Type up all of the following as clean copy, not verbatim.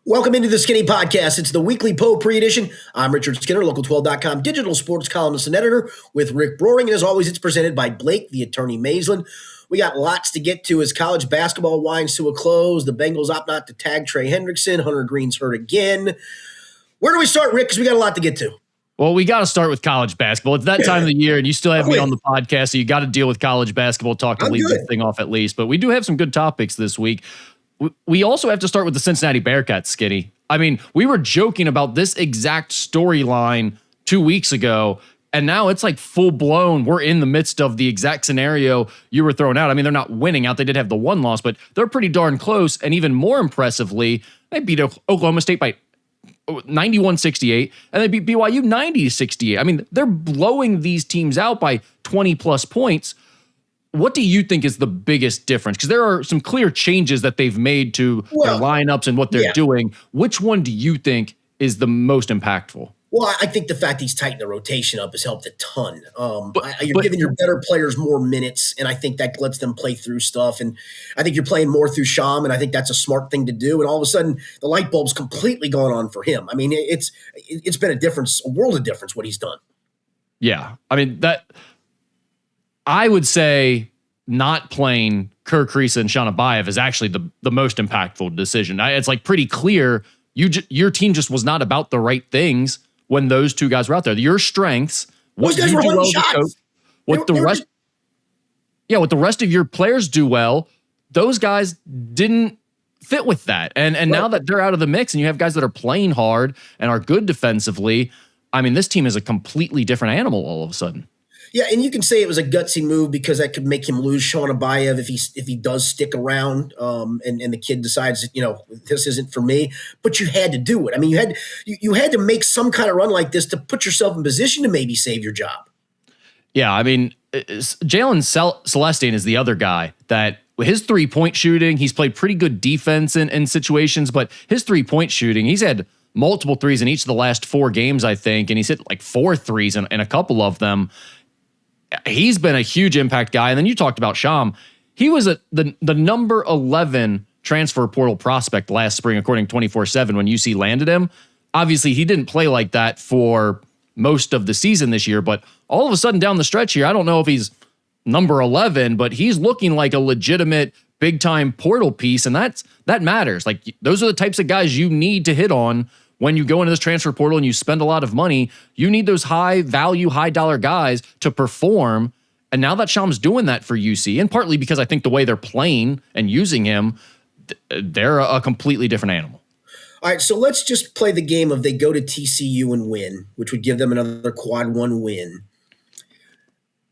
Welcome into the Skinny Podcast. It's the weekly Potpourri edition. I'm Richard Skinner, Local12.com digital sports columnist and editor with Rick Broering. And as always, it's presented by Blake, the attorney Maislin. We got lots to get to as college basketball winds to a close. The Bengals opt not to tag Trey Hendrickson. Hunter Green's hurt again. Where do we start, Rick? Because we got a lot to get to. Well, we got to start with college basketball. It's that time of the year, and you still have me on the podcast, so you got to deal with college basketball talk to lead this thing off at least. But we do have some good topics this week. We also have to start with the Cincinnati Bearcats, Skinny. I mean, we were joking about this exact storyline 2 weeks ago, and now it's like full blown. We're in the midst of the exact scenario you were throwing out. I mean, they're not winning out. They did have the one loss, but they're pretty darn close. And even more impressively, they beat Oklahoma State by 91-68, and they beat BYU 90-68. I mean, they're blowing these teams out by 20 plus points. What do you think is the biggest difference? Because there are some clear changes that they've made to their lineups and what they're doing. Which one do you think is the most impactful? Well, I think the fact he's tightened the rotation up has helped a ton. You're giving your better players more minutes, and I think that lets them play through stuff. And I think you're playing more through Sham, and I think that's a smart thing to do. And all of a sudden, the light bulb's completely gone on for him. I mean, it's been a world of difference what he's done. Yeah, I mean that. I would say not playing Kerr Kriisa and Sean Abayev is actually the most impactful decision. It's like pretty clear your team just was not about the right things when those two guys were out there. Your strengths, what you do well as a coach, what the rest of your players do well, those guys didn't fit with that. And now that they're out of the mix and you have guys that are playing hard and are good defensively, I mean, this team is a completely different animal all of a sudden. Yeah, and you can say it was a gutsy move because that could make him lose Sean Abayev if he does stick around, and the kid decides, this isn't for me. But you had to do it. I mean, you had to make some kind of run like this to put yourself in position to maybe save your job. Yeah, I mean, Jalen Celestine is the other guy that his 3-point shooting, he's played pretty good defense in situations, but his 3-point shooting, he's had multiple threes in each of the last 4 games, I think, and he's hit like 4 threes in a couple of them. He's been a huge impact guy. And then you talked about Sham. He was the number 11 transfer portal prospect last spring, according to 24/7, when UC landed him. Obviously, he didn't play like that for most of the season this year, but all of a sudden down the stretch here, I don't know if he's number 11, but he's looking like a legitimate big-time portal piece, and that matters. Like, those are the types of guys you need to hit on when you go into this transfer portal and you spend a lot of money. You need those high-value, high-dollar guys to perform. And now that Sham's doing that for UC, and partly because I think the way they're playing and using him, they're a completely different animal. All right, so let's just play the game of they go to TCU and win, which would give them another quad 1 win.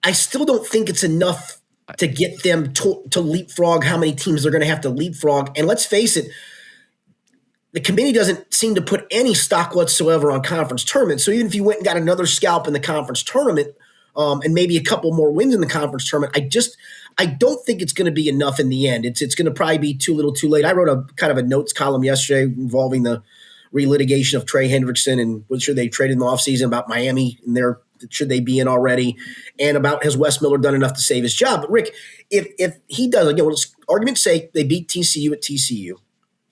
I still don't think it's enough to get them to leapfrog how many teams they're going to have to leapfrog. And let's face it, the committee doesn't seem to put any stock whatsoever on conference tournament. So even if you went and got another scalp in the conference tournament and maybe a couple more wins in the conference tournament, I don't think it's going to be enough in the end. It's going to probably be too little too late. I wrote a kind of a notes column yesterday involving the relitigation of Trey Hendrickson and what should they trade in the offseason, about Miami and should they be in already, and about has Wes Miller done enough to save his job. But Rick, if he does, again, let's argument's sake, they beat TCU at TCU.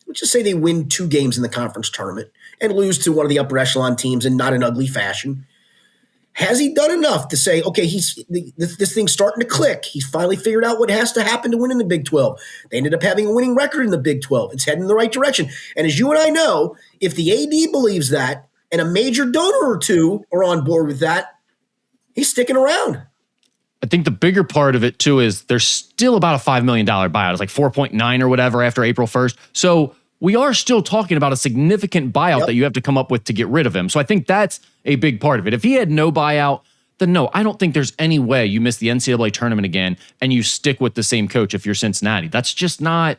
Let's just say they win 2 games in the conference tournament and lose to one of the upper echelon teams in not an ugly fashion. Has he done enough to say, okay, this thing's starting to click? He's finally figured out what has to happen to win in the Big 12. They ended up having a winning record in the Big 12. It's heading in the right direction. And as you and I know, if the AD believes that and a major donor or two are on board with that, he's sticking around. I think the bigger part of it, too, is there's still about a $5 million buyout. It's like 4.9 or whatever after April 1st. So we are still talking about a significant buyout that you have to come up with to get rid of him. So I think that's a big part of it. If he had no buyout, then no, I don't think there's any way you miss the NCAA tournament again and you stick with the same coach if you're Cincinnati. That's just not,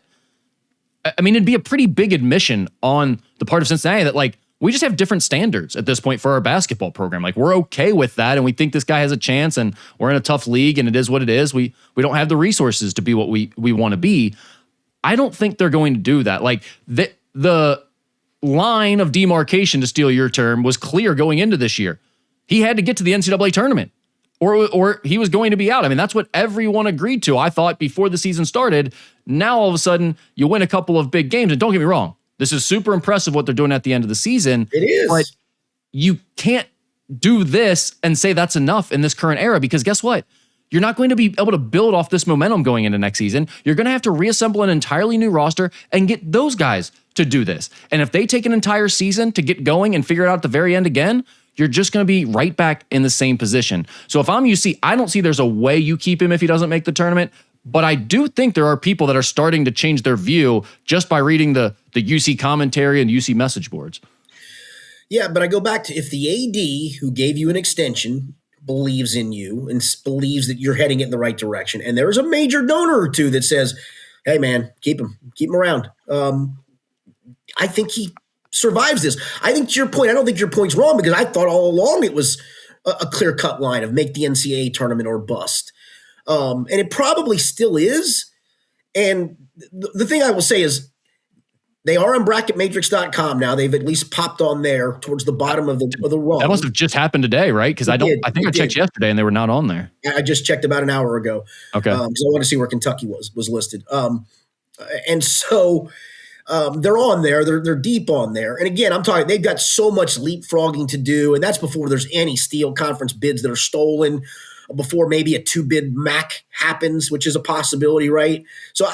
I mean, it'd be a pretty big admission on the part of Cincinnati that, like, we just have different standards at this point for our basketball program. Like, we're okay with that, and we think this guy has a chance, and we're in a tough league, and it is what it is. We don't have the resources to be what we want to be. I don't think they're going to do that. Like, the line of demarcation, to steal your term, was clear going into this year. He had to get to the NCAA tournament, or he was going to be out. I mean, that's what everyone agreed to, I thought, before the season started. Now, all of a sudden, you win a couple of big games, and don't get me wrong, This is super impressive what they're doing at the end of the season. It is. But you can't do this and say that's enough in this current era, because guess what? You're not going to be able to build off this momentum going into next season. You're going to have to reassemble an entirely new roster and get those guys to do this. And if they take an entire season to get going and figure it out at the very end again, you're just going to be right back in the same position. So if I'm UC, I don't see there's a way you keep him if he doesn't make the tournament. But I do think there are people that are starting to change their view just by reading the UC commentary and UC message boards. Yeah, but I go back to, if the AD who gave you an extension believes in you and believes that you're heading in the right direction, and there's a major donor or two that says, hey, man, keep him around. I think he survives this. I think to your point, I don't think your point's wrong, because I thought all along it was a clear-cut line of make the NCAA tournament or bust. And it probably still is. And the thing I will say is, they are on bracketmatrix.com now. They've at least popped on there towards the bottom of the rung. That must have just happened today, right? Because I think I checked yesterday and they were not on there. I just checked about an hour ago. Okay. Because I want to see where Kentucky was listed. And so they're on there. They're deep on there. And again, I'm talking, they've got so much leapfrogging to do, and that's before there's any Steel Conference bids that are stolen, before maybe a 2-bid MAC happens, which is a possibility, right? So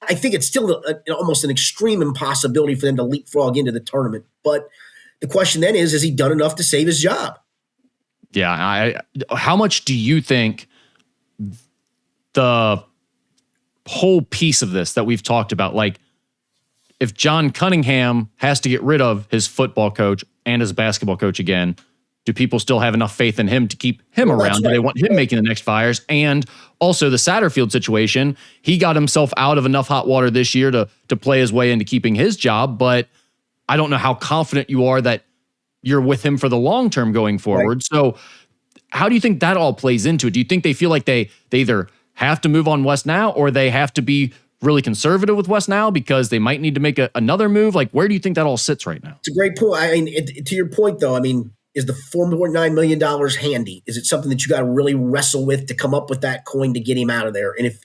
I think it's still almost an extreme impossibility for them to leapfrog into the tournament. But the question then is he done enough to save his job? Yeah. How much do you think the whole piece of this that we've talked about, like if John Cunningham has to get rid of his football coach and his basketball coach again, do people still have enough faith in him to keep him around? Right. Do they want him making the next fires? And also the Satterfield situation, he got himself out of enough hot water this year to play his way into keeping his job, but I don't know how confident you are that you're with him for the long term going forward. Right. So how do you think that all plays into it? Do you think they feel like they either have to move on Wes now, or they have to be really conservative with Wes now because they might need to make another move? Like, where do you think that all sits right now? It's a great point. I mean, to your point though, I mean, is the $4.9 million handy? Is it something that you got to really wrestle with to come up with that coin to get him out of there? And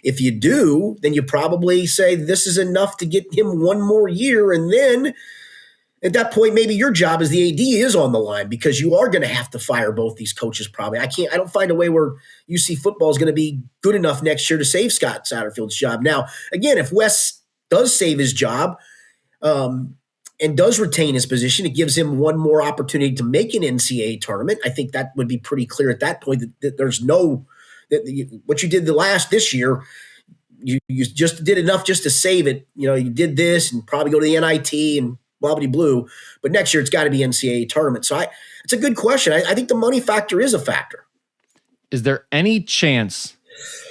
if you do, then you probably say this is enough to get him one more year. And then at that point, maybe your job as the AD is on the line, because you are going to have to fire both these coaches probably. I don't find a way where UC football is going to be good enough next year to save Scott Satterfield's job. Now, again, if Wes does save his job, and does retain his position, it gives him one more opportunity to make an NCAA tournament. I think that would be pretty clear at that point that there's what you did this year, you just did enough just to save it. You know, you did this and probably go to the NIT and blah, blah, blue. But next year it's got to be NCAA tournament. So it's a good question. I think the money factor is a factor. Is there any chance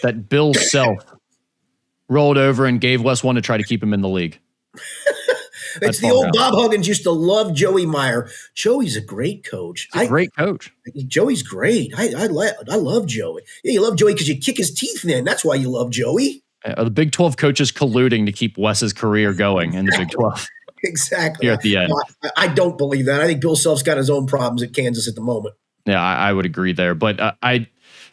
that Bill Self rolled over and gave Wes one to try to keep him in the league? It's the old Bob Huggins used to love Joey Meyer. Joey's a great coach. Great coach. Joey's great. I love Joey. Yeah, you love Joey because you kick his teeth in. That's why you love Joey. The Big 12 coaches colluding to keep Wes's career going in the Big 12. Exactly. Here at the end. No, I don't believe that. I think Bill Self's got his own problems at Kansas at the moment. Yeah, I would agree there. But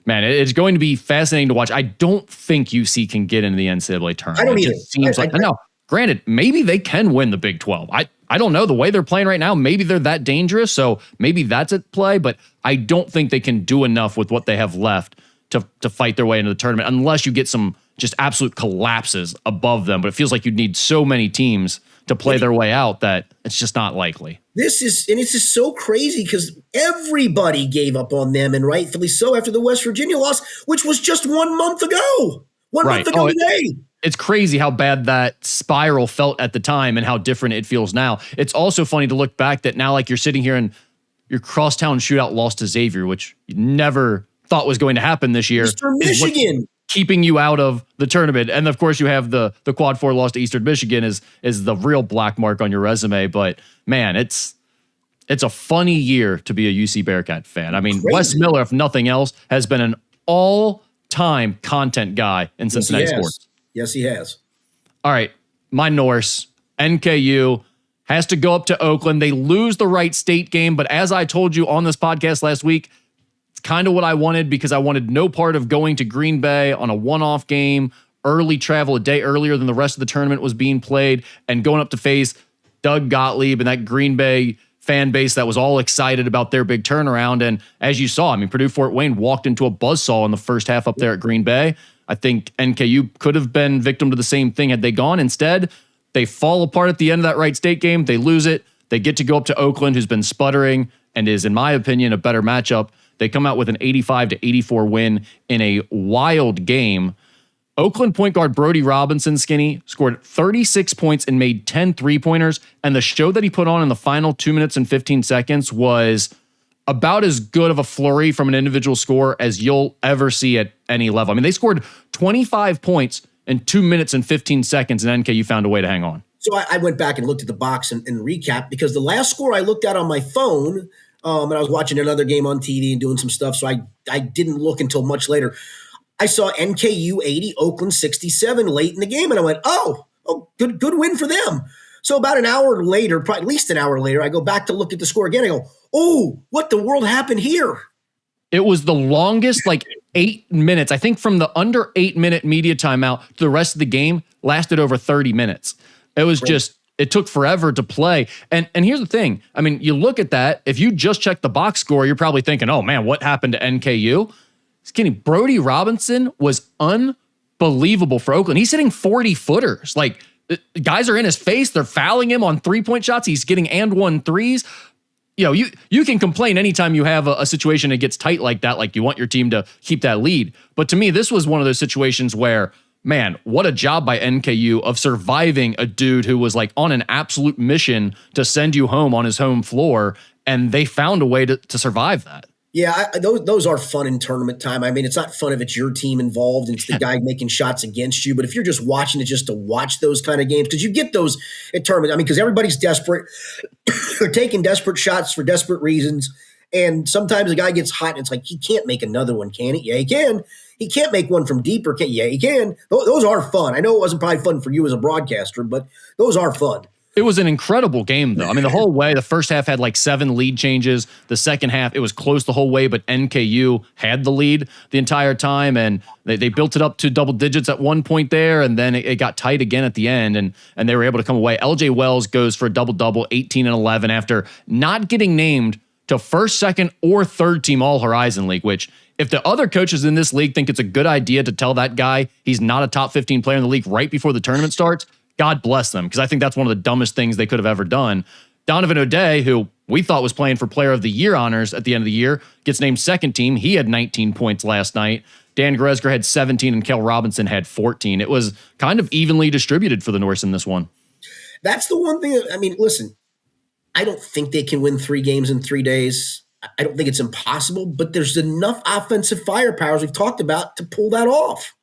it's going to be fascinating to watch. I don't think UC can get into the NCAA tournament. I don't either. It just seems no. Granted, maybe they can win the Big 12. I don't know. The way they're playing right now, maybe they're that dangerous, so maybe that's at play, but I don't think they can do enough with what they have left to fight their way into the tournament, unless you get some just absolute collapses above them. But it feels like you'd need so many teams to play their way out that it's just not likely. This is so crazy because everybody gave up on them, and rightfully so, after the West Virginia loss, which was just 1 month ago. One month ago today. It's crazy how bad that spiral felt at the time and how different it feels now. It's also funny to look back that now, like, you're sitting here and your crosstown shootout lost to Xavier, which you never thought was going to happen this year. Eastern Michigan. Keeping you out of the tournament. And of course you have the quad 4 loss to Eastern Michigan is the real black mark on your resume. But man, it's a funny year to be a UC Bearcat fan. I mean, Wes Miller, if nothing else, has been an all-time content guy in Cincinnati sports. Yes, he has. All right. My Norse, NKU, has to go up to Oakland. They lose the Wright State game, but as I told you on this podcast last week, it's kind of what I wanted because I wanted no part of going to Green Bay on a one-off game, early travel a day earlier than the rest of the tournament was being played, and going up to face Doug Gottlieb and that Green Bay fan base that was all excited about their big turnaround. And as you saw, I mean, Purdue-Fort Wayne walked into a buzzsaw in the first half up there at Green Bay. I think NKU could have been victim to the same thing had they gone. Instead, they fall apart at the end of that Wright State game. They lose it. They get to go up to Oakland, who's been sputtering and is, in my opinion, a better matchup. They come out with an 85-84 win in a wild game. Oakland point guard Brody Robinson, Skinny, scored 36 points and made 10 three-pointers, and the show that he put on in the final 2 minutes and 15 seconds was about as good of a flurry from an individual score as you'll ever see at any level. I mean, they scored 25 points in 2 minutes and 15 seconds, and NKU found a way to hang on. So I went back and looked at the box and recapped, because the last score I looked at on my phone, and I was watching another game on TV and doing some stuff, so I didn't look until much later. I saw NKU 80, Oakland 67 late in the game, and I went, oh, good win for them. So about an hour later, probably at least an hour later, I go back to look at the score again. I go, oh, what the world happened here? It was the longest, 8 minutes. I think from the under 8 minute media timeout to the rest of the game lasted over 30 minutes. It was just, it took forever to play. And here's the thing. I mean, you look at that, if you just check the box score, you're probably thinking, oh man, what happened to NKU? Skinny, Brody Robinson was unbelievable for Oakland. He's hitting 40-footers. Guys are in his face. They're fouling him on three-point shots. He's getting and one threes. You know, you can complain anytime you have a situation that gets tight like that, like you want your team to keep that lead. But to me, this was one of those situations where, man, what a job by NKU of surviving a dude who was on an absolute mission to send you home on his home floor, and they found a way to survive that. Yeah, those are fun in tournament time. I mean, it's not fun if it's your team involved and it's the guy making shots against you. But if you're just watching it just to watch those kind of games, because you get those at tournament. I mean, because everybody's desperate. They're taking desperate shots for desperate reasons. And sometimes a guy gets hot and it's he can't make another one, can he? Yeah, he can. He can't make one from deeper, can he? Yeah, he can. Those are fun. I know it wasn't probably fun for you as a broadcaster, but those are fun. It was an incredible game, though. I mean, the whole way, the first half had 7 lead changes. The second half, it was close the whole way, but NKU had the lead the entire time, and they built it up to double digits at one point there, and then it got tight again at the end, and they were able to come away. LJ Wells goes for a double-double, 18 and 11, after not getting named to first, second, or third team All-Horizon League, which if the other coaches in this league think it's a good idea to tell that guy he's not a top 15 player in the league right before the tournament starts, God bless them, because I think that's one of the dumbest things they could have ever done. Donovan O'Day, who we thought was playing for Player of the Year honors at the end of the year, gets named second team. He had 19 points last night. Dan Gresger had 17, and Kel Robinson had 14. It was kind of evenly distributed for the Norse in this one. That's the one thing. I mean, listen, I don't think they can win 3 games in 3 days. I don't think it's impossible, but there's enough offensive firepower, as we've talked about, to pull that off.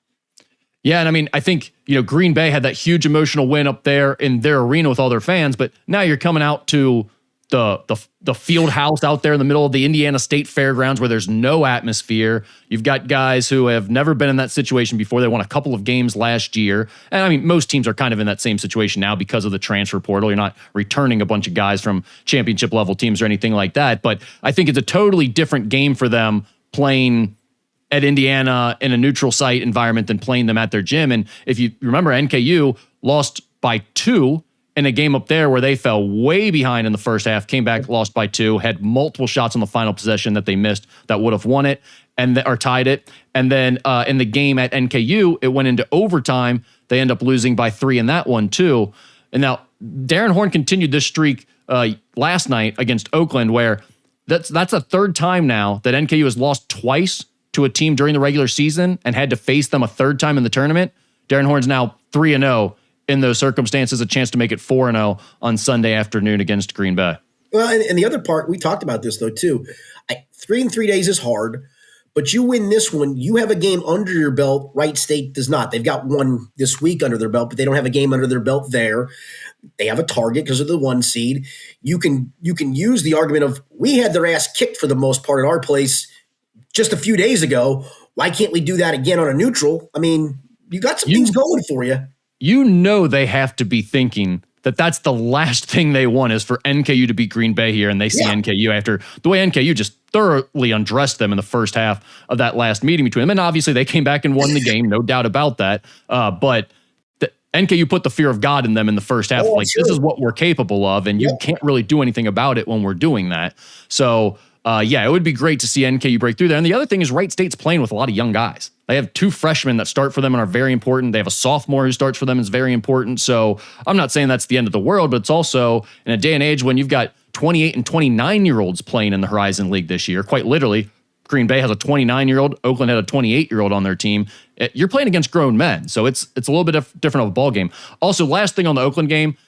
Yeah, and I mean, I think, Green Bay had that huge emotional win up there in their arena with all their fans, but now you're coming out to the field house out there in the middle of the Indiana State Fairgrounds where there's no atmosphere. You've got guys who have never been in that situation before. They won a couple of games last year. And I mean, most teams are kind of in that same situation now because of the transfer portal. You're not returning a bunch of guys from championship level teams or anything like that. But I think it's a totally different game for them playing at Indiana in a neutral site environment than playing them at their gym. And if you remember, NKU lost by 2 in a game up there where they fell way behind in the first half, came back, lost by 2, had multiple shots on the final possession that they missed that would have won it or tied it. And then in the game at NKU, it went into overtime. They end up losing by 3 in that one too. And now Darren Horn continued this streak last night against Oakland, where that's a third time now that NKU has lost twice to a team during the regular season and had to face them a third time in the tournament. Darren Horn's now 3-0 in those circumstances, a chance to make it 4-0 on Sunday afternoon against Green Bay. Well, and the other part, we talked about this though too. 3 in 3 days is hard, but you win this one, you have a game under your belt. Wright State does not. They've got one this week under their belt, but they don't have a game under their belt there. They have a target because of the 1 seed. You can use the argument of, we had their ass kicked for the most part at our place just a few days ago. Why can't we do that again on a neutral? I mean, you got some things going for you. They have to be thinking that that's the last thing they want is for NKU to beat Green Bay here, and they see NKU after the way NKU just thoroughly undressed them in the first half of that last meeting between them. And obviously they came back and won the game, no doubt about that. But NKU put the fear of God in them in the first half. Oh, like, sure. this is what we're capable of, and you can't really do anything about it when we're doing that. So, it would be great to see NKU break through there. And the other thing is Wright State's playing with a lot of young guys. They have 2 freshmen that start for them and are very important. They have a sophomore who starts for them and is very important. So I'm not saying that's the end of the world, but it's also in a day and age when you've got 28 and 29-year-olds playing in the Horizon League this year. Quite literally, Green Bay has a 29-year-old. Oakland had a 28-year-old on their team. You're playing against grown men, so it's a little bit different of a ball game. Also, last thing on the Oakland game,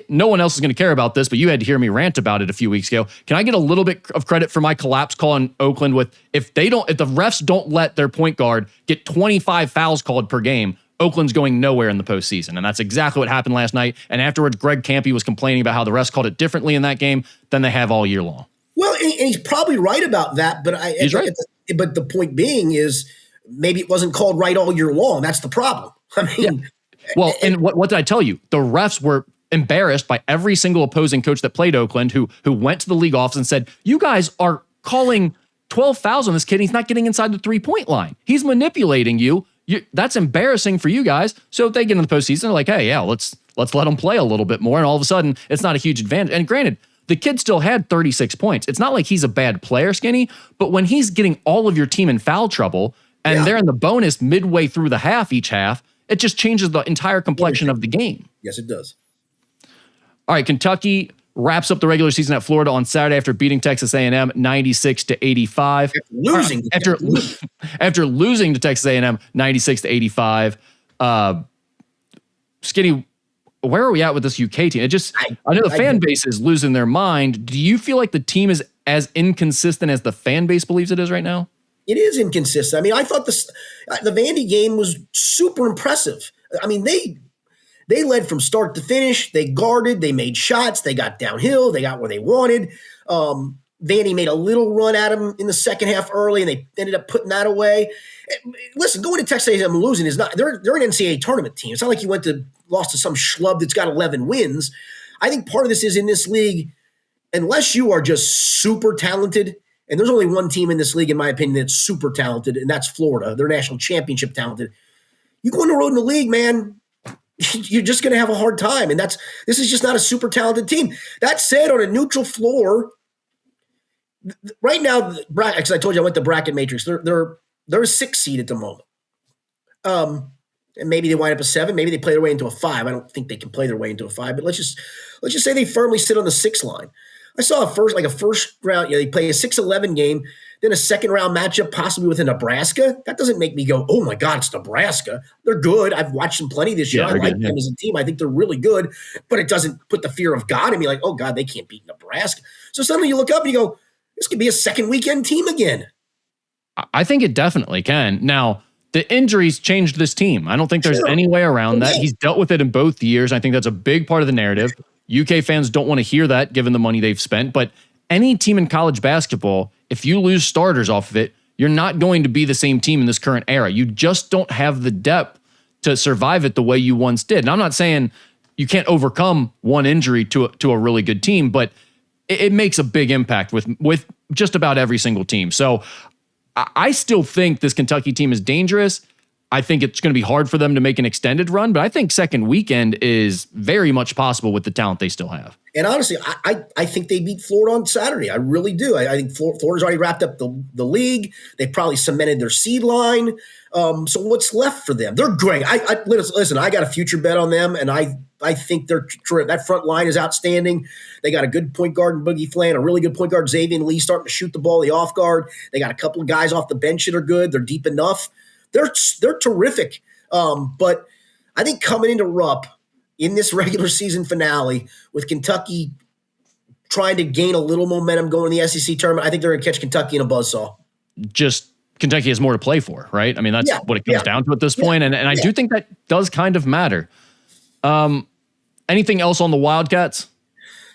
no one else is going to care about this, but you had to hear me rant about it a few weeks ago. Can I get a little bit of credit for my collapse call on Oakland with if the refs don't let their point guard get 25 fouls called per game, Oakland's going nowhere in the postseason. And that's exactly what happened last night. And afterwards, Greg Campy was complaining about how the refs called it differently in that game than they have all year long. Well, and he's probably right about that, but He's right. But the point being is maybe it wasn't called right all year long. That's the problem. I mean, well, and what did I tell you? The refs were embarrassed by every single opposing coach that played Oakland who went to the league office and said, you guys are calling 12 fouls on this kid. He's not getting inside the 3-point line. He's manipulating you. That's embarrassing for you guys. So if they get in the postseason, they're like, hey, yeah, let's let them play a little bit more. And all of a sudden, it's not a huge advantage. And granted, the kid still had 36 points. It's not like he's a bad player, Skinny, but when he's getting all of your team in foul trouble and they're in the bonus midway through the half each half, it just changes the entire complexion of the game. Yes, it does. All right, Kentucky wraps up the regular season at Florida on Saturday after beating Texas A&M 96-85. After losing to Texas A&M 96-85. Skinny, where are we at with this UK team? I know the fan base is losing their mind. Do you feel like the team is as inconsistent as the fan base believes it is right now? It is inconsistent. I mean, I thought the Vandy game was super impressive. I mean, they led from start to finish. They guarded. They made shots. They got downhill. They got where they wanted. Vandy made a little run at them in the second half early, and they ended up putting that away. Listen, going to Texas A&M and losing is not – they're an NCAA tournament team. It's not like you lost to some schlub that's got 11 wins. I think part of this is in this league, unless you are just super talented, and there's only one team in this league, in my opinion, that's super talented, and that's Florida. They're national championship talented. You go on the road in the league, man, you're just going to have a hard time. And this is just not a super talented team. That said, on a neutral floor, right now, because I told you I went to bracket matrix, they're a 6 seed at the moment. And maybe they wind up a 7. Maybe they play their way into a 5. I don't think they can play their way into a 5. But let's just say they firmly sit on the 6 line. I saw a first round. They play a 6-11 game, then a second round matchup possibly with Nebraska. That doesn't make me go, oh my God, it's Nebraska. They're good. I've watched them plenty this year. I like them as a team. I think they're really good. But it doesn't put the fear of God in me, like, oh God, they can't beat Nebraska. So suddenly you look up and you go, this could be a second weekend team again. I think it definitely can. Now, the injuries changed this team. I don't think there's any way around that. He's dealt with it in both years. I think that's a big part of the narrative. UK fans don't want to hear that given the money they've spent. But any team in college basketball, if you lose starters off of it, you're not going to be the same team in this current era. You just don't have the depth to survive it the way you once did. And I'm not saying you can't overcome one injury to a really good team, but it makes a big impact with just about every single team. So I still think this Kentucky team is dangerous. I think it's going to be hard for them to make an extended run, but I think second weekend is very much possible with the talent they still have. And honestly, I think they beat Florida on Saturday. I really do. I think Florida's already wrapped up the league. They probably cemented their seed line. So what's left for them? They're great. Listen, I got a future bet on them, and I think that front line is outstanding. They got a good point guard in Boogie Flan, a really good point guard, Xavier Lee, starting to shoot the ball, the off guard. They got a couple of guys off the bench that are good. They're deep enough. They're terrific. But I think coming into Rupp in this regular season finale with Kentucky trying to gain a little momentum going in the SEC tournament, I think they're going to catch Kentucky in a buzzsaw. Just Kentucky has more to play for, right? I mean, that's what it comes down to at this point. And I do think that does kind of matter. Anything else on the Wildcats?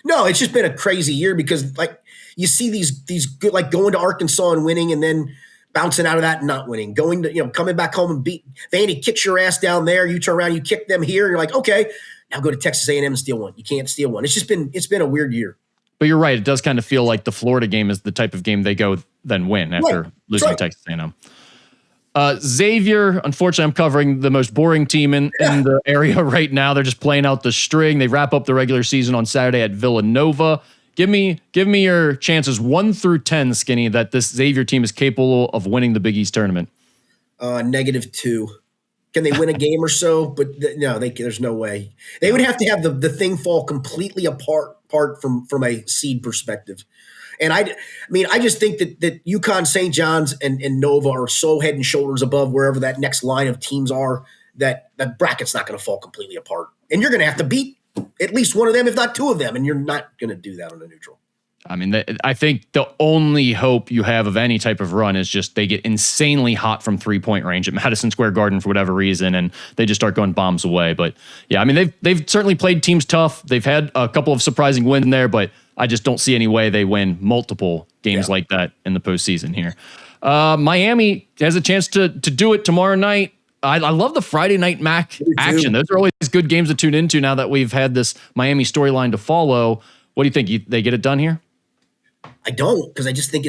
No, it's just been a crazy year because like you see these good, like going to Arkansas and winning and then bouncing out of that and not winning, going to, coming back home and beat Vandy, kicks your ass down there. You turn around, you kick them here. And you're like, okay, now go to Texas A&M and steal one. You can't steal one. It's been a weird year. But you're right. It does kind of feel like the Florida game is the type of game they go then win after losing to Texas A&M. Xavier, unfortunately, I'm covering the most boring team in the area right now. They're just playing out the string. They wrap up the regular season on Saturday at Villanova. Give me your chances 1 through 10, Skinny, that this Xavier team is capable of winning the Big East tournament. -2. Can they win a game or so? But no, there's no way. They would have to have the thing fall completely apart from a seed perspective. And I just think that UConn, St. John's, and Nova are so head and shoulders above wherever that next line of teams are that bracket's not going to fall completely apart. And you're going to have to beat at least one of them, if not two of them, and you're not going to do that on a neutral. I mean, I think the only hope you have of any type of run is just they get insanely hot from 3-point range at Madison Square Garden for whatever reason, and they just start going bombs away. But yeah, I mean, they've certainly played teams tough. They've had a couple of surprising wins in there, but I just don't see any way they win multiple games like that in the postseason here. Miami has a chance to do it tomorrow night. I love the Friday night MAC action. Those are always good games to tune into now that we've had this Miami storyline to follow. What do you think? They get it done here? I don't, because I just think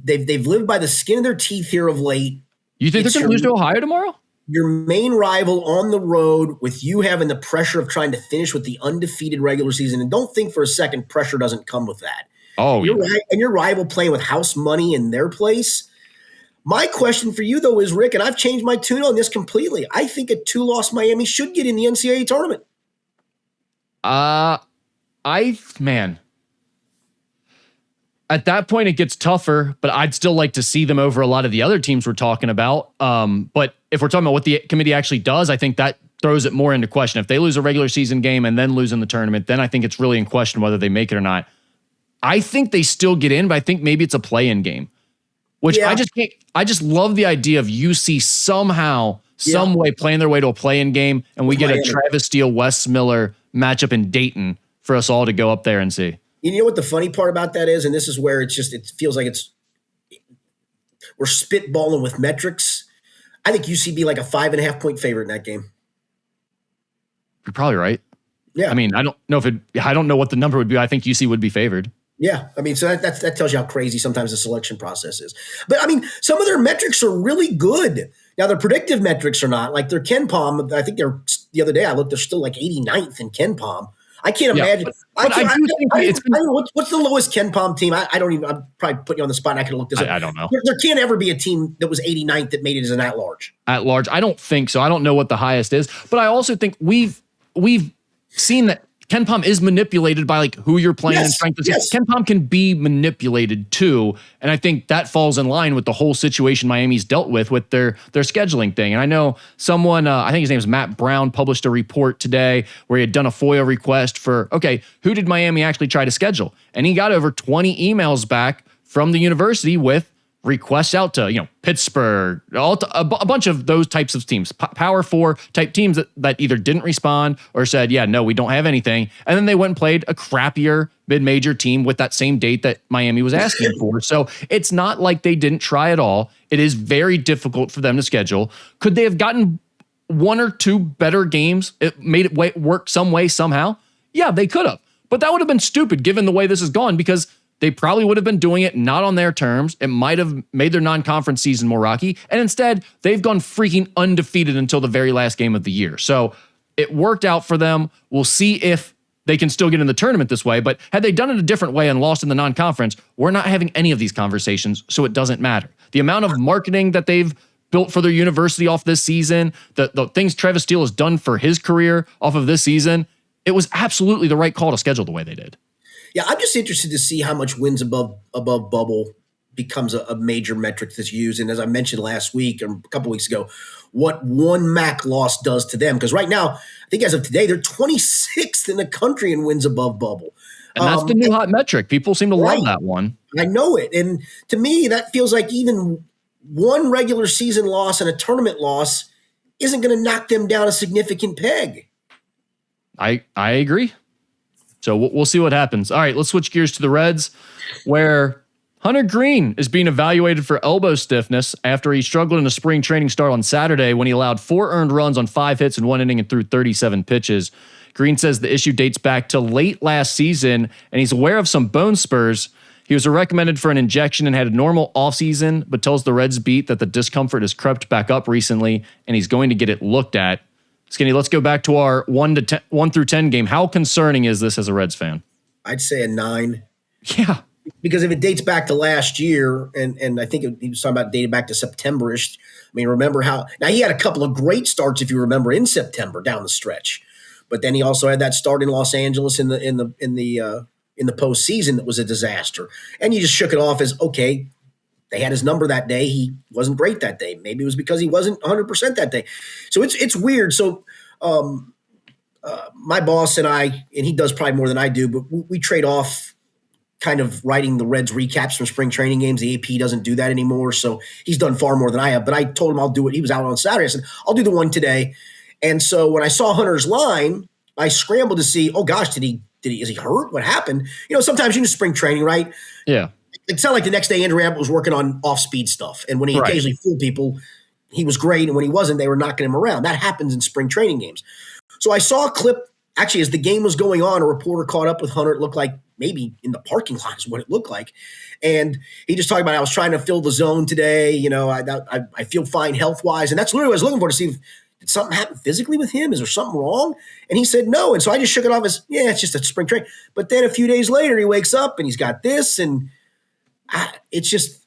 they've lived by the skin of their teeth here of late. You think they're going to lose to Ohio tomorrow? Your main rival on the road, with you having the pressure of trying to finish with the undefeated regular season, and don't think for a second pressure doesn't come with that. Oh, and your rival playing with house money in their place. My question for you, though, is, Rick, and I've changed my tune on this completely. I think a 2-loss Miami should get in the NCAA tournament. At that point, it gets tougher, but I'd still like to see them over a lot of the other teams we're talking about. But if we're talking about what the committee actually does, I think that throws it more into question. If they lose a regular season game and then lose in the tournament, then I think it's really in question whether they make it or not. I think they still get in, but I think maybe it's a play-in game, which I just love the idea of UC somehow, some way playing their way to a play-in game, and we get a Travis Steele, Wes Miller matchup in Dayton for us all to go up there and see. You know what the funny part about that is, and this is where it feels like we're spitballing with metrics. I think UC be like a 5.5 point favorite in that game. You're probably right. Yeah. I mean, I don't know what the number would be. I think UC would be favored. Yeah. I mean, so that tells you how crazy sometimes the selection process is. But I mean, some of their metrics are really good. Now, their predictive metrics are not. Like their KenPom, I think the other day I looked, they're still like 89th in KenPom. I can't imagine. What's the lowest KenPom team? I'm probably putting you on the spot and I can look this up. I don't know. There can't ever be a team that was 89th that made it as an at-large. At-large? I don't think so. I don't know what the highest is. But I also think we've seen that KenPom is manipulated by like who you're playing and strength. Yes. KenPom can be manipulated too. And I think that falls in line with the whole situation Miami's dealt with their scheduling thing. And I know someone, I think his name is Matt Brown, published a report today where he had done a FOIA request for, okay, who did Miami actually try to schedule? And he got over 20 emails back from the university with requests out to, Pittsburgh, a bunch of those types of teams, Power 4 type teams that either didn't respond or said, yeah, no, we don't have anything. And then they went and played a crappier mid-major team with that same date that Miami was asking for. So it's not like they didn't try at all. It is very difficult for them to schedule. Could they have gotten one or two better games? It made it work some way, somehow? Yeah, they could have. But that would have been stupid given the way this has gone, because they probably would have been doing it not on their terms. It might have made their non-conference season more rocky. And instead, they've gone freaking undefeated until the very last game of the year. So it worked out for them. We'll see if they can still get in the tournament this way. But had they done it a different way and lost in the non-conference, we're not having any of these conversations, so it doesn't matter. The amount of marketing that they've built for their university off this season, the things Travis Steele has done for his career off of this season, it was absolutely the right call to schedule the way they did. Yeah, I'm just interested to see how much wins above bubble becomes a major metric that's used. And as I mentioned last week or a couple weeks ago, what one MAC loss does to them. Because right now, I think as of today, they're 26th in the country in wins above bubble. And that's the new hot metric. People seem to love that one. I know it. And to me, that feels like even one regular season loss and a tournament loss isn't going to knock them down a significant peg. I agree. So we'll see what happens. All right, let's switch gears to the Reds, where Hunter Green is being evaluated for elbow stiffness after he struggled in a spring training start on Saturday when he allowed 4 earned runs on 5 hits in 1 inning and threw 37 pitches. Green says the issue dates back to late last season, and he's aware of some bone spurs. He was recommended for an injection and had a normal offseason, but tells the Reds beat that the discomfort has crept back up recently, and he's going to get it looked at. Skinny, let's go back to our 1 through 10 game. How concerning is this as a Reds fan? I'd say a 9. Yeah. Because if it dates back to last year, and I think he was talking about dated back to September-ish. I mean, remember how – now he had a couple of great starts, if you remember, in September down the stretch. But then he also had that start in Los Angeles in the postseason that was a disaster. And you just shook it off as, okay, they had his number that day. He wasn't great that day. Maybe it was because he wasn't 100% that day. So it's weird. So my boss and I, and he does probably more than I do, but we trade off kind of writing the Reds recaps from spring training games. The AP doesn't do that anymore. So he's done far more than I have. But I told him I'll do it. He was out on Saturday. I said, I'll do the one today. And so when I saw Hunter's line, I scrambled to see, oh gosh, is he hurt? What happened? You know, sometimes you do spring training, right? Yeah. It sounded like the next day Andrew Abbott was working on off-speed stuff. And when he occasionally fooled people, he was great. And when he wasn't, they were knocking him around. That happens in spring training games. So I saw a clip, actually, as the game was going on, a reporter caught up with Hunter. It looked like maybe in the parking lot is what it looked like. And he just talked about, I was trying to fill the zone today. You know, I feel fine health-wise. And that's literally what I was looking for, to see if did something happen physically with him? Is there something wrong? And he said no. And so I just shook it off as, yeah, it's just a spring training. But then a few days later, he wakes up and he's got this. And it's just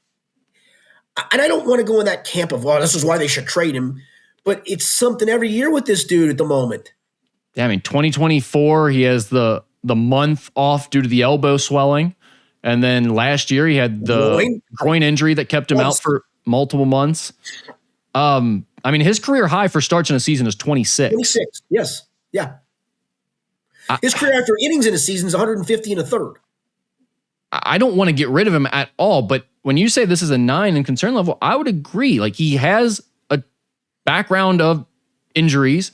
– and I don't want to go in that camp of, well, this is why they should trade him. But it's something every year with this dude at the moment. Yeah, I mean, 2024, he has the month off due to the elbow swelling. And then last year, he had the groin injury that kept him out for multiple months. I mean, his career high for starts in a season is 26. 26, yes. Yeah. His career after innings in a season is 150 and a third. I don't want to get rid of him at all, but when you say this is a 9 in concern level, I would agree. Like, he has a background of injuries,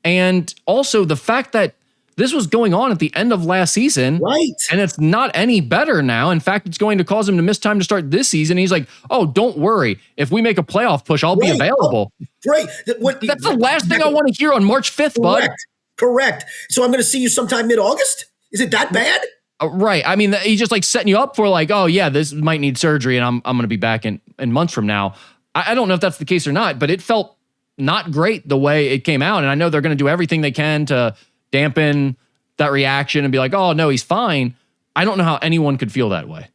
and also the fact that this was going on at the end of last season. Right. And it's not any better now. In fact, it's going to cause him to miss time to start this season. He's like, oh, don't worry. If we make a playoff push, I'll be available. Oh, great. That's the last thing I want to hear on March 5th, bud. Correct. So I'm going to see you sometime mid-August? Is it that bad? Right. I mean, he's just like setting you up for like, oh, yeah, this might need surgery and I'm going to be back in months from now. I don't know if that's the case or not, but it felt not great the way it came out. And I know they're going to do everything they can to dampen that reaction and be like, oh, no, he's fine. I don't know how anyone could feel that way.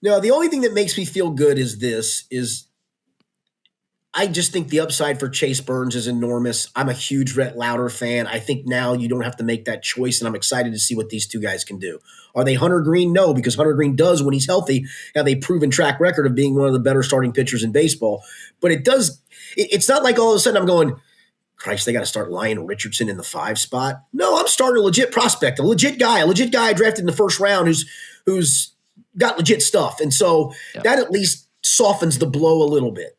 No, the only thing that makes me feel good is I just think the upside for Chase Burns is enormous. I'm a huge Rhett Lauder fan. I think now you don't have to make that choice, and I'm excited to see what these two guys can do. Are they Hunter Green? No, because Hunter Green does, when he's healthy, have a proven track record of being one of the better starting pitchers in baseball. But it's not like all of a sudden I'm going, Christ, they got to start Lyon Richardson in the 5 spot. No, I'm starting a legit prospect, a legit guy I drafted in the first round who's got legit stuff. And so that at least softens the blow a little bit.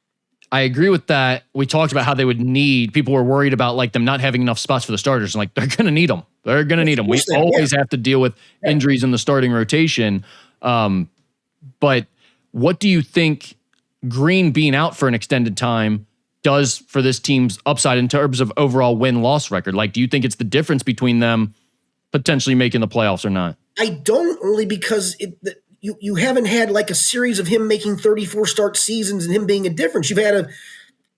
I agree with that. We talked about how they would need, people were worried about like them not having enough spots for the starters. And like, they're going to need them. They're going to need them. We always have to deal with injuries in the starting rotation. But what do you think Green being out for an extended time does for this team's upside in terms of overall win-loss record? Like, do you think it's the difference between them potentially making the playoffs or not? I don't, only because you haven't had like a series of him making 34 start seasons and him being a difference. You've had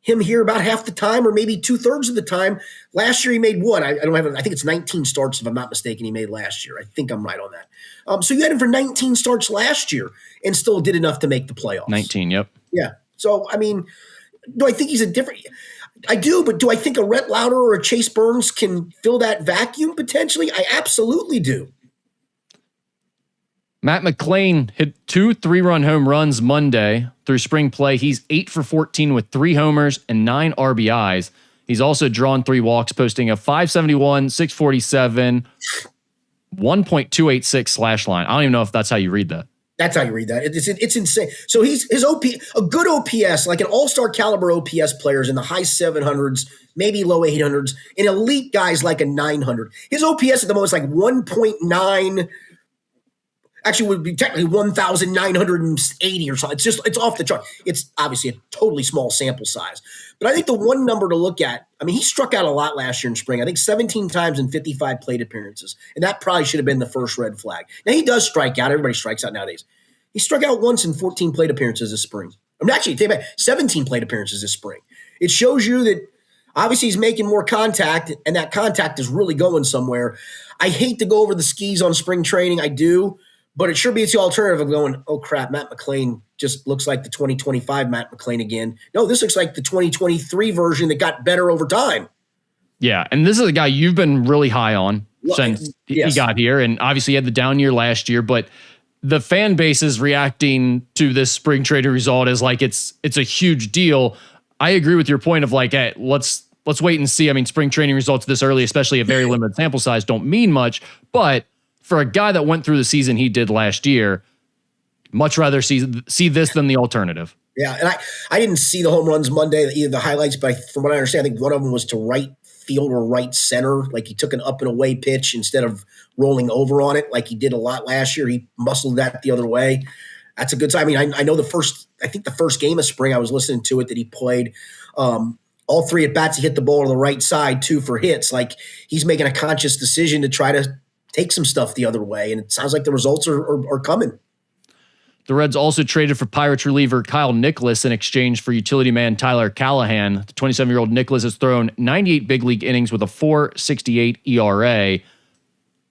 him here about half the time or maybe 2/3 of the time. Last year he made what? I think it's 19 starts if I'm not mistaken he made last year. I think I'm right on that. So you had him for 19 starts last year and still did enough to make the playoffs. 19, yep. Yeah. So, I mean, do I think he's a different – I do, but do I think a Rhett Lauder or a Chase Burns can fill that vacuum potentially? I absolutely do. Matt McClain hit 2 3-run home runs Monday through spring play. He's 8 for 14 with 3 homers and 9 RBIs. He's also drawn 3 walks, posting a 571, 647, 1.286 slash line. I don't even know if that's how you read that. That's how you read that. It's insane. So his a good OPS, like an all-star caliber OPS players in the high 700s, maybe low 800s, and elite guys like a 900. His OPS at the moment is like 1.9. Actually, would be technically 1,980 or something. It's off the chart. It's obviously a totally small sample size. But I think the one number to look at, I mean, he struck out a lot last year in spring. I think 17 times in 55 plate appearances. And that probably should have been the first red flag. Now, he does strike out. Everybody strikes out nowadays. He struck out once in 14 plate appearances this spring. Actually, take back 17 plate appearances this spring. It shows you that obviously he's making more contact, and that contact is really going somewhere. I hate to go over the skis on spring training. I do. But it sure beats the alternative of going, oh, crap, Matt McLain just looks like the 2025 Matt McLain again. No, this looks like the 2023 version that got better over time. Yeah, and this is a guy you've been really high on since he got here, and obviously he had the down year last year, but the fan base is reacting to this spring training result as like it's a huge deal. I agree with your point of like, hey, let's wait and see. I mean, spring training results this early, especially a very limited sample size, don't mean much, but for a guy that went through the season he did last year, much rather see this than the alternative. Yeah, and I didn't see the home runs Monday, either the highlights, but from what I understand, I think one of them was to right field or right center. Like he took an up and away pitch instead of rolling over on it like he did a lot last year. He muscled that the other way. That's a good sign. I mean, I know the first game of spring, I was listening to it that he played. All three at bats, he hit the ball to the right side, 2 for hits. Like he's making a conscious decision to try to take some stuff the other way, and it sounds like the results are coming. The Reds also traded for Pirates reliever Kyle Nicholas in exchange for utility man Tyler Callahan. The 27-year-old Nicholas has thrown 98 big league innings with a 4.68 ERA.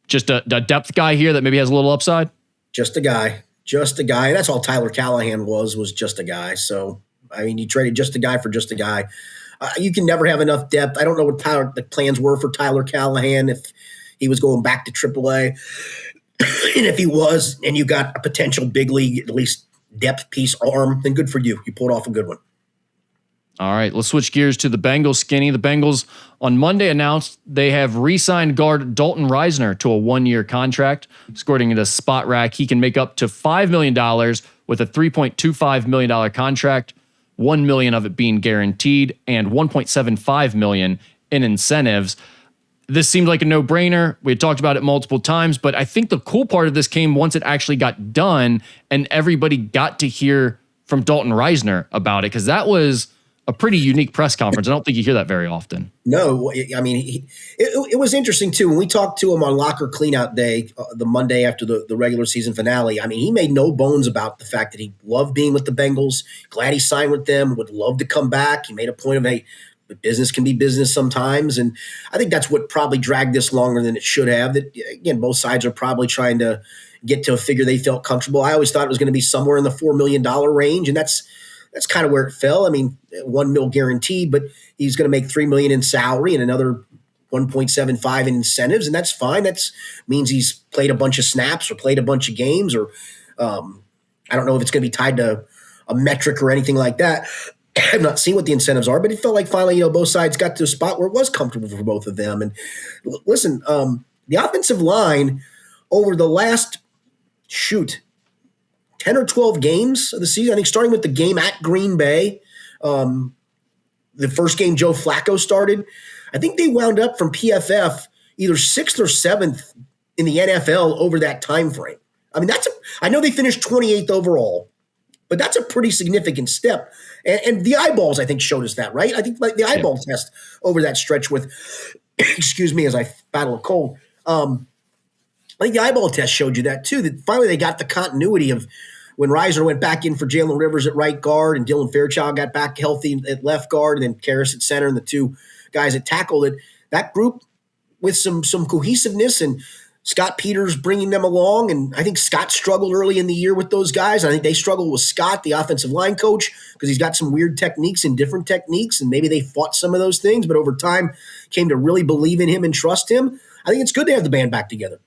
Just a depth guy here that maybe has a little upside? Just a guy. And that's all Tyler Callahan was just a guy. So, I mean, you traded just a guy for just a guy. You can never have enough depth. I don't know what the plans were for Tyler Callahan, if he was going back to AAA. And if he was, and you got a potential big league, at least depth piece arm, then good for you. You pulled off a good one. All right, let's switch gears to the Bengals, Skinny. The Bengals on Monday announced they have re-signed guard Dalton Reisner to a 1-year contract. According to Spot Rack, he can make up to $5 million with a $3.25 million contract, $1 million of it being guaranteed, and $1.75 million in incentives. This seemed like a no-brainer. We had talked about it multiple times, but I think the cool part of this came once it actually got done and everybody got to hear from Dalton Reisner about it, because that was a pretty unique press conference. I don't think you hear that very often. No, I mean, it was interesting, too. When we talked to him on Locker Cleanout Day, the Monday after the regular season finale, I mean, he made no bones about the fact that he loved being with the Bengals, glad he signed with them, would love to come back. He made a point of, hey, business can be business sometimes. And I think that's what probably dragged this longer than it should have. That, again, both sides are probably trying to get to a figure they felt comfortable. I always thought it was going to be somewhere in the $4 million range, and that's kind of where it fell. I mean, $1 million guaranteed, but he's going to make $3 million in salary and another 1.75 in incentives, and that's fine. That means he's played a bunch of snaps or played a bunch of games, or I don't know if it's going to be tied to a metric or anything like that. I've not seen what the incentives are, but it felt like finally, both sides got to a spot where it was comfortable for both of them. And listen, the offensive line over the last 10 or 12 games of the season, I think starting with the game at Green Bay, the first game Joe Flacco started, I think they wound up from PFF either 6th or 7th in the NFL over that time frame. I mean, I know they finished 28th overall, but that's a pretty significant step. And the eyeballs, I think, showed us that, right? I think like the eyeball test over that stretch with, excuse me, as I battle a cold. I think the eyeball test showed you that too, that finally they got the continuity of when Reisner went back in for Jalen Rivers at right guard and Dylan Fairchild got back healthy at left guard, and then Karras at center and the two guys that tackled it. That group with some cohesiveness and Scott Peters bringing them along. And I think Scott struggled early in the year with those guys. I think they struggled with Scott, the offensive line coach, because he's got some weird techniques and different techniques, and maybe they fought some of those things, but over time came to really believe in him and trust him. I think it's good to have the band back together.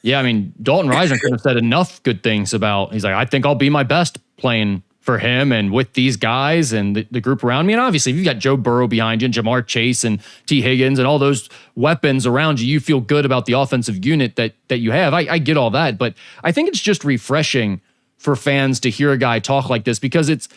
Yeah, I mean, Dalton Reisner could have said enough good things about, he's like, I think I'll be my best playing for him and with these guys and the group around me. And obviously, if you've got Joe Burrow behind you and Jamar Chase and T. Higgins and all those weapons around you, you feel good about the offensive unit that you have. I get all that, but I think it's just refreshing for fans to hear a guy talk like this, because it's,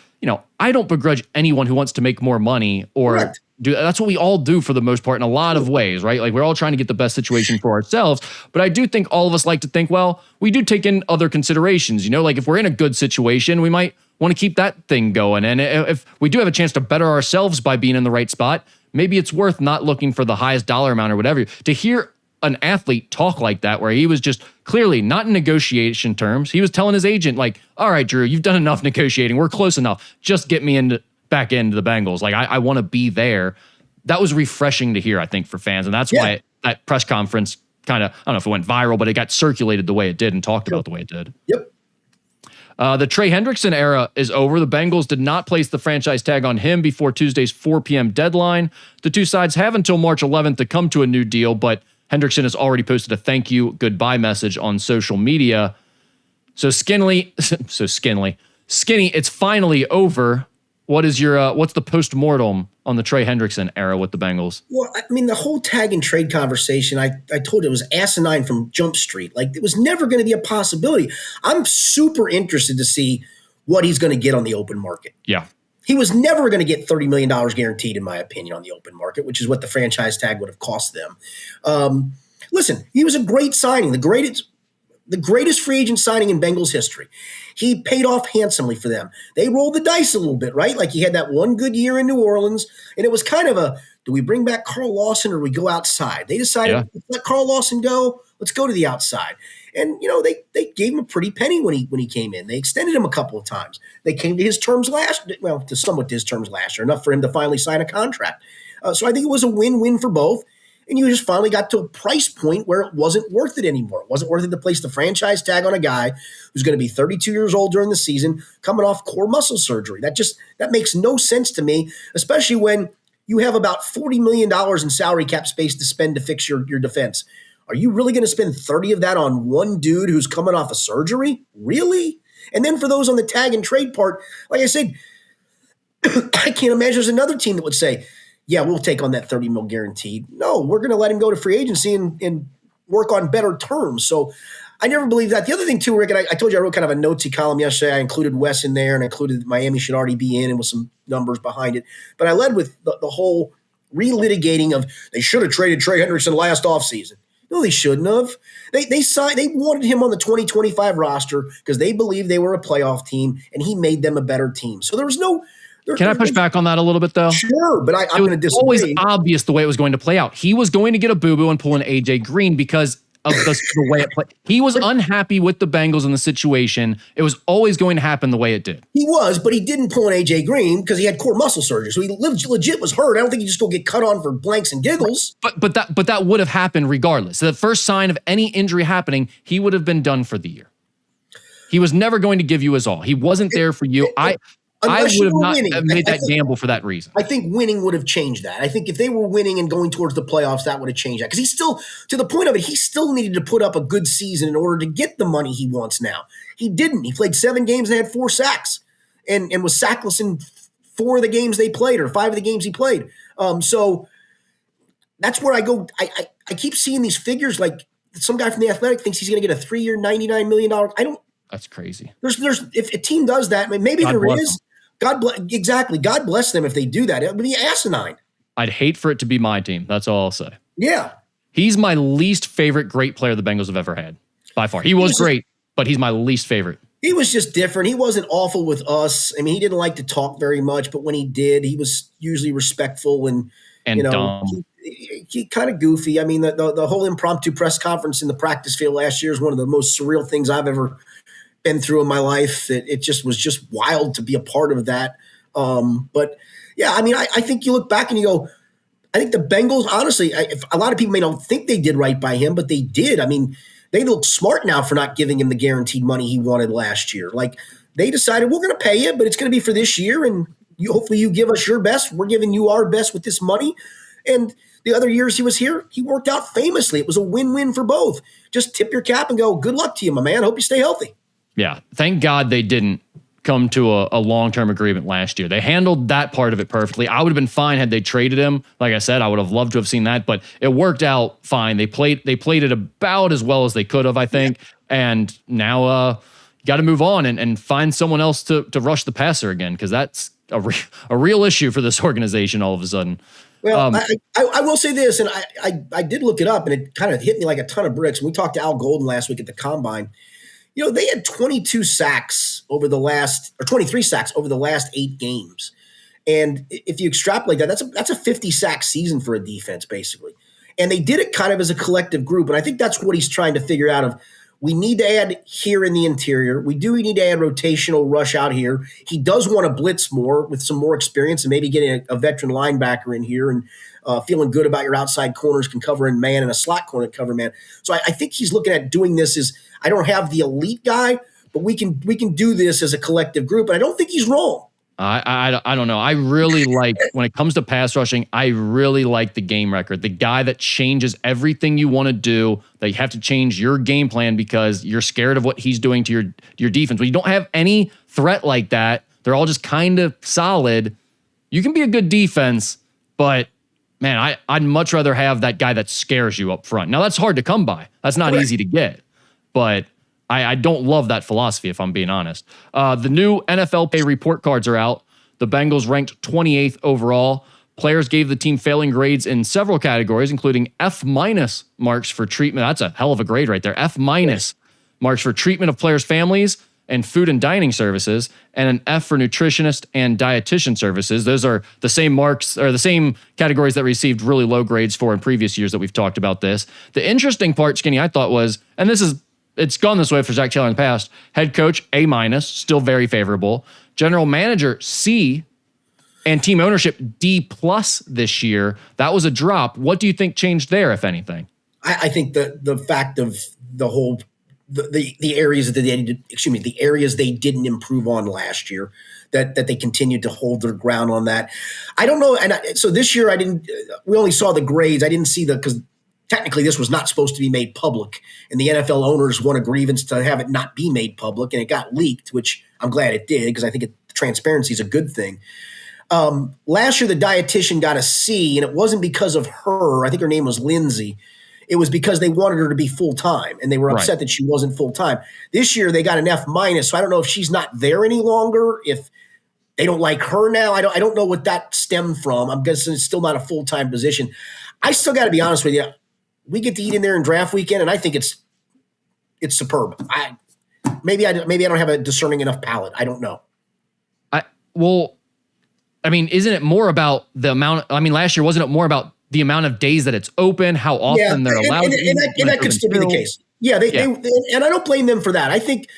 I don't begrudge anyone who wants to make more money or Correct. That's what we all do for the most part in a lot of ways, right? Like we're all trying to get the best situation for ourselves. But I do think all of us like to think, well, we do take in other considerations, like if we're in a good situation, we might want to keep that thing going. And if we do have a chance to better ourselves by being in the right spot, maybe it's worth not looking for the highest dollar amount or whatever. To hear an athlete talk like that, where he was just clearly not in negotiation terms. He was telling his agent, like, all right, Drew, you've done enough negotiating. We're close enough. Just get me back into the Bengals. Like, I want to be there. That was refreshing to hear, I think, for fans. And that's why that press conference kind of, I don't know if it went viral, but it got circulated the way it did and talked about the way it did. Yep. The Trey Hendrickson era is over. The Bengals did not place the franchise tag on him before Tuesday's 4 p.m. deadline. The two sides have until March 11th to come to a new deal, but Hendrickson has already posted a thank you, goodbye message on social media. Skinny, it's finally over. What is your what's the postmortem on the Trey Hendrickson era with the Bengals? Well, I mean, the whole tag and trade conversation, I told you it was asinine from Jump Street. Like, it was never going to be a possibility. I'm super interested to see what he's going to get on the open market. Yeah. He was never going to get $30 million guaranteed, in my opinion, on the open market, which is what the franchise tag would have cost them. Listen, he was a great signing, the greatest free agent signing in Bengals history. He paid off handsomely for them. They rolled the dice a little bit, right? Like, he had that one good year in New Orleans, and it was kind of a, do we bring back Carl Lawson or do we go outside? They decided, let Carl Lawson go. Let's go to the outside. And, they gave him a pretty penny when he came in. They extended him a couple of times. They came to his terms last year, enough for him to finally sign a contract. So I think it was a win-win for both. And you just finally got to a price point where it wasn't worth it anymore. It wasn't worth it to place the franchise tag on a guy who's going to be 32 years old during the season, coming off core muscle surgery. That makes no sense to me, especially when you have about $40 million in salary cap space to spend to fix your defense. Are you really going to spend 30 of that on one dude who's coming off a surgery? Really? And then for those on the tag and trade part, like I said, I can't imagine there's another team that would say, yeah, we'll take on that 30 mil guaranteed. No, we're going to let him go to free agency and work on better terms. So I never believed that. The other thing too, Rick, and I told you I wrote kind of a notesy column yesterday. I included Wes in there and I included Miami should already be in and with some numbers behind it. But I led with the whole relitigating of they should have traded Trey Hendrickson last offseason. No, they shouldn't have. They wanted him on the 2025 roster because they believed they were a playoff team and he made them a better team. So there was no – Can I push back on that a little bit, though? Sure, but I'm going to disagree. It was always obvious the way it was going to play out. He was going to get a boo-boo and pull an A.J. Green because of the way it played. He was unhappy with the Bengals in the situation. It was always going to happen the way it did. He was, but he didn't pull an A.J. Green because he had core muscle surgery. So he legit was hurt. I don't think he just go get cut on for blanks and giggles. But that would have happened regardless. So the first sign of any injury happening, he would have been done for the year. He was never going to give you his all. He wasn't there for you. I would have not made that gamble for that reason. I think winning would have changed that. I think if they were winning and going towards the playoffs, that would have changed that. Because he's still, to the point of it, he still needed to put up a good season in order to get the money he wants now. He didn't. He played 7 games and had 4 sacks and was sackless in 4 of the games they played or 5 of the games he played. So that's where I go. I keep seeing these figures like some guy from The Athletic thinks he's going to get a 3-year, $99 million. That's crazy. There's if a team does that, maybe there is. God bless them if they do that. It would be asinine. I'd hate for it to be my team. That's all I'll say. Yeah. He's my least favorite great player the Bengals have ever had, by far. He was great, but he's my least favorite. He was just different. He wasn't awful with us. I mean, he didn't like to talk very much, but when he did, he was usually respectful and dumb. He kind of goofy. I mean, the whole impromptu press conference in the practice field last year is one of the most surreal things I've ever been through in my life. It just was just wild to be a part of that. But yeah, I mean, I think you look back and you go, I think the Bengals, honestly, a lot of people may not think they did right by him, but they did. I mean, they look smart now for not giving him the guaranteed money he wanted last year. Like, they decided, we're going to pay you, but it's going to be for this year. And hopefully you give us your best. We're giving you our best with this money. And the other years he was here, he worked out famously. It was a win-win for both. Just tip your cap and go, good luck to you, my man. Hope you stay healthy. Yeah. Thank God they didn't come to a long-term agreement last year. They handled that part of it perfectly. I would have been fine had they traded him. Like I said, I would have loved to have seen that, but it worked out fine. They played it about as well as they could have, I think. Yeah. And now got to move on and find someone else to rush the passer again, because that's a real issue for this organization all of a sudden. Well, I will say this, and I did look it up, and it kind of hit me like a ton of bricks. We talked to Al Golden last week at the Combine. They had 22 sacks over the last, or 23 sacks over the last 8 games. And if you extrapolate that, that's a 50 sack season for a defense, basically. And they did it kind of as a collective group. And I think that's what he's trying to figure out of, we need to add here in the interior. We need to add rotational rush out here. He does want to blitz more with some more experience and maybe getting a veteran linebacker in here and feeling good about your outside corners can cover in man and a slot corner can cover man. So I think he's looking at doing this as, I don't have the elite guy, but we can do this as a collective group. And I don't think he's wrong. I don't know. I really like, when it comes to pass rushing, I really like the game record. The guy that changes everything you want to do, that you have to change your game plan because you're scared of what he's doing to your defense. When you don't have any threat like that, they're all just kind of solid. You can be a good defense, but man, I'd much rather have that guy that scares you up front. Now that's hard to come by. That's not easy to get, but I don't love that philosophy, if I'm being honest. The new NFL pay report cards are out. The Bengals ranked 28th overall. Players gave the team failing grades in several categories, including F- marks for treatment. That's a hell of a grade right there. F- marks for treatment of players' families and food and dining services, and an F for nutritionist and dietitian services. Those are the same marks, or the same categories that received really low grades for in previous years that we've talked about this. The interesting part, Skinny, I thought was, and it's gone this way for Zach Taylor in the past. Head coach, A-, still very favorable. General manager, C, and team ownership, D+ this year. That was a drop. What do you think changed there, if anything? I think the fact of the whole the areas that the areas they didn't improve on last year, that they continued to hold their ground on that. I don't know, and so this year we only saw the grades. I didn't see because technically this was not supposed to be made public, and the NFL owners won a grievance to have it not be made public, and it got leaked, which I'm glad it did because I think transparency is a good thing. Last year, the dietitian got a C, and it wasn't because of her. I think her name was Lindsay. It was because they wanted her to be full-time, and they were upset that she wasn't full-time. This year, they got an F-, so I don't know if she's not there any longer, if they don't like her now. I don't know what that stemmed from. I'm guessing it's still not a full-time position. I still got to be honest with you. We get to eat in there in draft weekend, and I think it's superb. Maybe I don't have a discerning enough palate. I don't know. Isn't it more about the amount? Last year, wasn't it more about the amount of days that it's open, how often they're allowed to eat? And that could still be the case. Yeah, they and I don't blame them for that. I think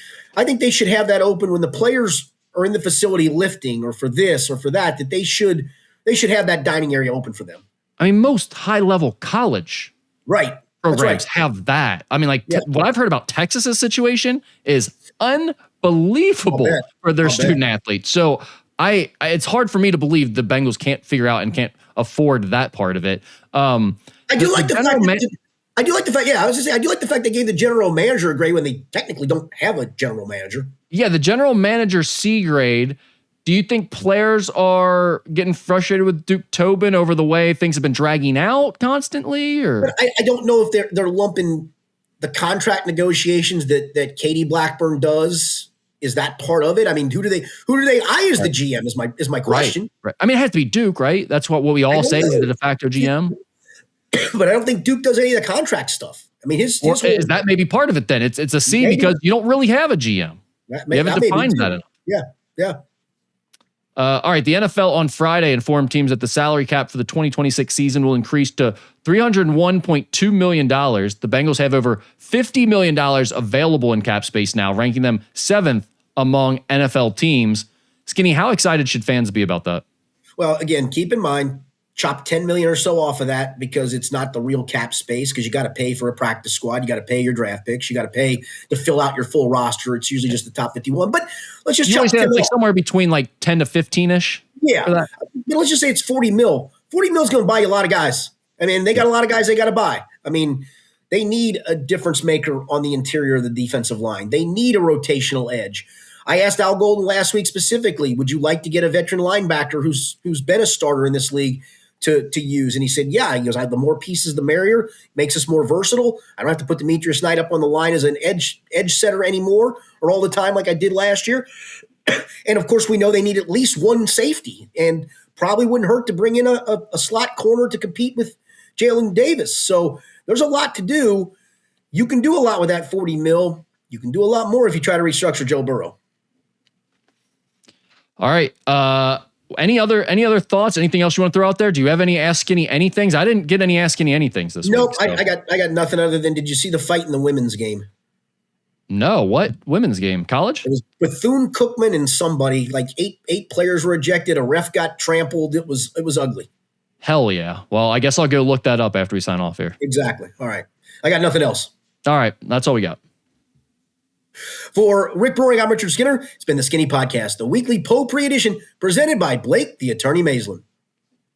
they should have that open when the players are in the facility lifting, or for this or for that, that they should have that dining area open for them. Most high-level college programs have that. What I've heard about Texas's situation is unbelievable for their student athletes. So it's hard for me to believe the Bengals can't figure out and can't afford that part of it. I do like the fact they gave the general manager a grade when they technically don't have a general manager. Yeah, the general manager C grade. Do you think players are getting frustrated with Duke Tobin over the way things have been dragging out constantly? Or I don't know if they're lumping the contract negotiations that Katie Blackburn does. Is that part of it? Who do they eye as the GM is my question. Right. It has to be Duke, right? That's what we all say is the de facto GM. But I don't think Duke does any of the contract stuff. Is that maybe part of it then? It's a C because you don't really have a GM. You haven't defined that enough. Yeah. All right, the NFL on Friday informed teams that the salary cap for the 2026 season will increase to $301.2 million. The Bengals have over $50 million available in cap space now, ranking them 7th among NFL teams. Skinny, how excited should fans be about that? Well, again, keep in mind, chop $10 million or so off of that because it's not the real cap space, because you got to pay for a practice squad. You got to pay your draft picks. You got to pay to fill out your full roster. It's usually just the top 51. But let's just chop $10 million. Somewhere between 10 to 15-ish. Yeah. Let's just say it's $40 million. $40 million is going to buy you a lot of guys. They got a lot of guys they got to buy. They need a difference maker on the interior of the defensive line. They need a rotational edge. I asked Al Golden last week specifically, would you like to get a veteran linebacker who's been a starter in this league to use? And he said, yeah. He goes, the more pieces, the merrier. Makes us more versatile. I don't have to put Demetrius Knight up on the line as an edge setter anymore, or all the time like I did last year. And of course, we know they need at least one safety, and probably wouldn't hurt to bring in a slot corner to compete with Jalen Davis. So there's a lot to do. You can do a lot with that $40 million. You can do a lot more if you try to restructure Joe Burrow. All right. Any other thoughts? Anything else you want to throw out there? Do you have any Ask Skinny anythings? I didn't get any Ask Skinny anythings this nope, week. So. I got nothing other than, did you see the fight in the women's game? No, what women's game? College? It was Bethune-Cookman and somebody, like eight players were ejected. A ref got trampled. It was ugly. Hell yeah. Well, I guess I'll go look that up after we sign off here. Exactly. All right. I got nothing else. All right. That's all we got. For Rick Broering, I'm Richard Skinner. It's been the Skinny Podcast, the weekly potpourri edition presented by Blake, the Attorney Maislin.